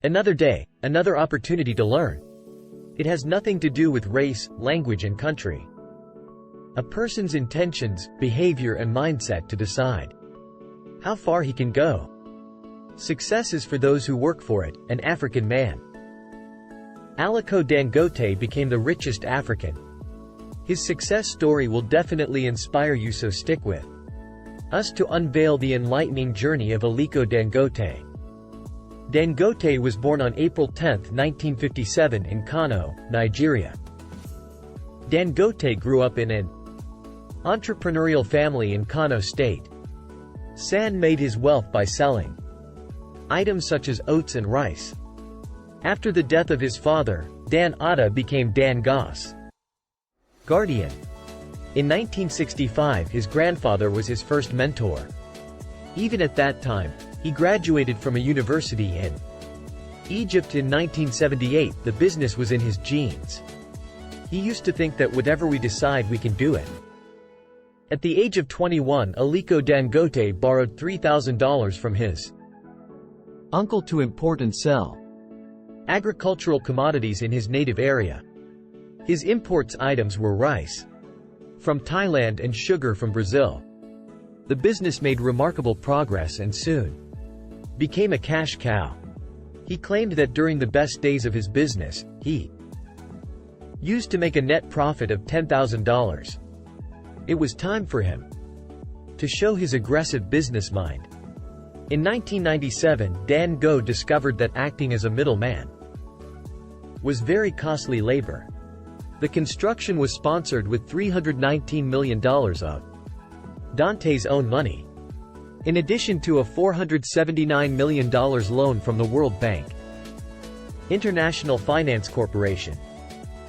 Another day, another opportunity to learn. It has nothing to do with race, language and country. A person's intentions, behavior and mindset to decide how far he can go. Success is for those who work for it. An African man. Aliko Dangote became the richest African. His success story will definitely inspire you, so stick with us to unveil the enlightening journey of Aliko Dangote. Dangote was born on April 10, 1957 in Kano, Nigeria. Dangote grew up in an entrepreneurial family in Kano State. San made his wealth by selling items such as oats and rice. After the death of his father, Dan Atta became Dan Goss' guardian. In 1965, his grandfather was his first mentor. Even at that time, he graduated from a university in Egypt in 1978. The business was in his genes. He used to think that whatever we decide, we can do it. At the age of 21, Aliko Dangote borrowed $3,000 from his uncle to import and sell agricultural commodities in his native area. His imports items were rice from Thailand and sugar from Brazil. The business made remarkable progress and soon became a cash cow. He claimed that during the best days of his business, he used to make a net profit of $10,000. It was time for him to show his aggressive business mind. In 1997, Dango discovered that acting as a middleman was very costly labor. The construction was sponsored with $319 million of Dante's own money, in addition to a $479 million loan from the World Bank International Finance Corporation.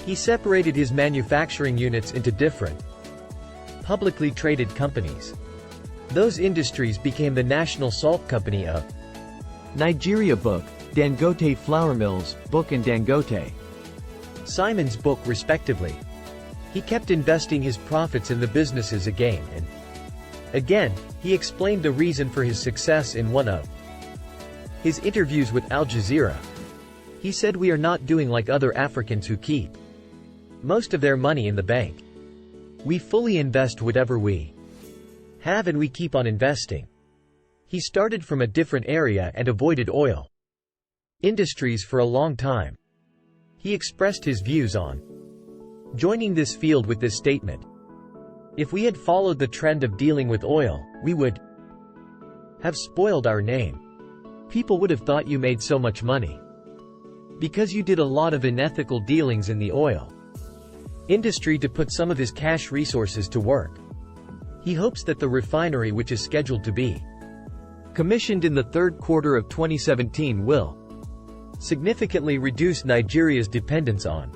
He separated his manufacturing units into different publicly traded companies. Those industries became the National Salt Company of Nigeria Book, Dangote Flour Mills, Book and Dangote Simon's Book respectively. He kept investing his profits in the businesses again and again. He explained the reason for his success in one of his interviews with Al Jazeera. He said, "We are not doing like other Africans who keep most of their money in the bank. We fully invest whatever we have and we keep on investing." He started from a different area and avoided oil industries for a long time. He expressed his views on joining this field with this statement: "If we had followed the trend of dealing with oil, we would have spoiled our name. People would have thought you made so much money because you did a lot of unethical dealings in the oil industry to put some of his cash resources to work." He hopes that the refinery, which is scheduled to be commissioned in the third quarter of 2017, will significantly reduce Nigeria's dependence on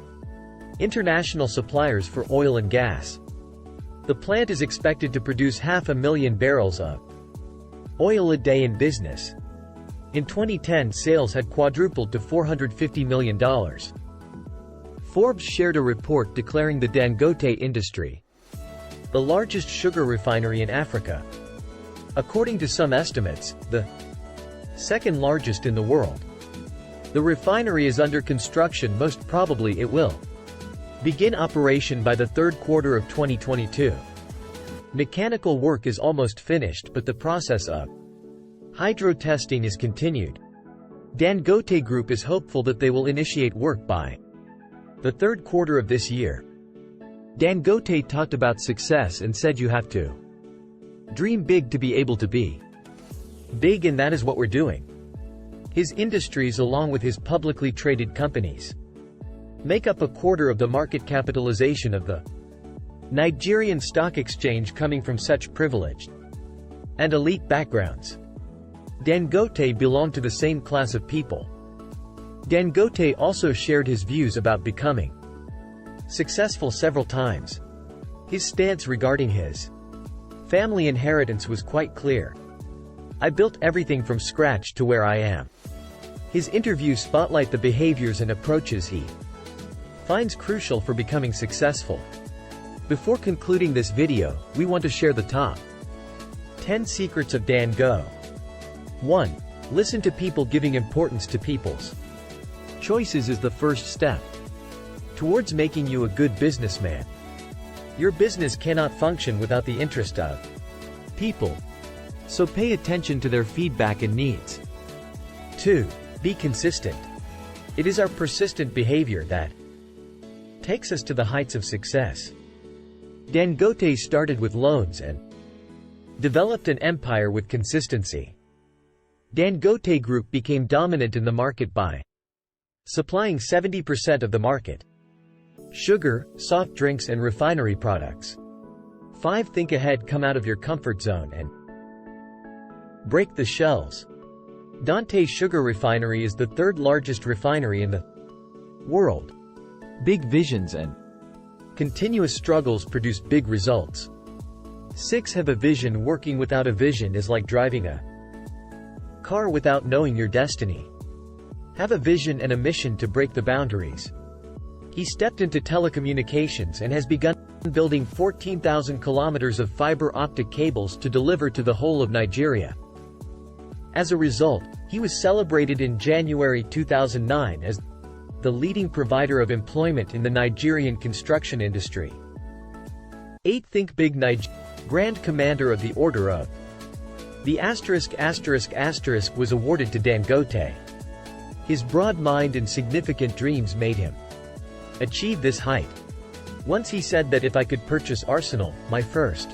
international suppliers for oil and gas. The plant is expected to produce 500,000 barrels of oil a day in business. In 2010, sales had quadrupled to $450 million. Forbes shared a report declaring the Dangote industry the largest sugar refinery in Africa. According to some estimates, the second largest in the world. The refinery is under construction. Most probably it will begin operation by the third quarter of 2022. Mechanical work is almost finished, but the process of hydro testing is continued. Dangote Group is hopeful that they will initiate work by the third quarter of this year. Dangote talked about success and said, "You have to dream big to be able to be big, and that is what we're doing." His industries, along with his publicly traded companies, make up a quarter of the market capitalization of the Nigerian Stock Exchange, coming from such privileged and elite backgrounds. Dangote belonged to the same class of people. Dangote also shared his views about becoming successful several times. His stance regarding his family inheritance was quite clear: "I built everything from scratch to where I am." His interviews spotlight the behaviors and approaches he finds crucial for becoming successful. Before concluding this video, we want to share the top 10 secrets of Dango. 1. Listen to people giving importance to people's choices is the first step towards making you a good businessman. Your business cannot function without the interest of people, so pay attention to their feedback and needs. 2. Be consistent. It is our persistent behavior that takes us to the heights of success. Dangote started with loans and developed an empire with consistency. Dangote Group became dominant in the market by supplying 70% of the market. Sugar, soft drinks and refinery products. 5. Think ahead. Come out of your comfort zone and break the shells. Dangote Sugar Refinery is the third largest refinery in the world. Big visions and continuous struggles produce big results. 6. Have a vision. Working without a vision is like driving a car without knowing your destiny. Have a vision and a mission to break the boundaries. He stepped into telecommunications and has begun building 14,000 kilometers of fiber optic cables to deliver to the whole of Nigeria. As a result, he was celebrated in January 2009 as the leading provider of employment in the Nigerian construction industry. 8. Think big. Grand Commander of the Order of the **** was awarded to Dangote. His broad mind and significant dreams made him achieve this height. Once he said that if I could purchase Arsenal, my first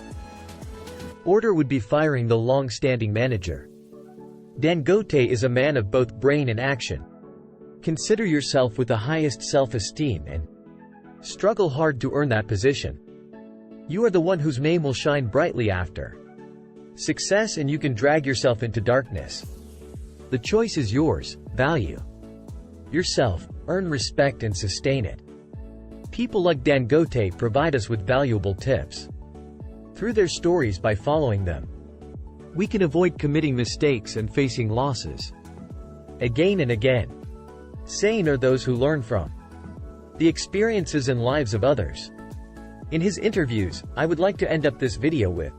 order would be firing the long-standing manager. Dangote is a man of both brain and action. Consider yourself with the highest self-esteem and struggle hard to earn that position. You are the one whose name will shine brightly after success, and you can drag yourself into darkness. The choice is yours. Value yourself, earn respect and sustain it. People like Dangote provide us with valuable tips. Through their stories, by following them, we can avoid committing mistakes and facing losses again and again. Sane are those who learn from the experiences and lives of others. In his interviews, I would like to end up this video with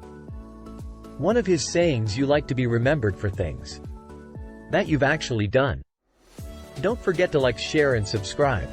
one of his sayings: you like to be remembered for things that you've actually done. Don't forget to like, share and subscribe.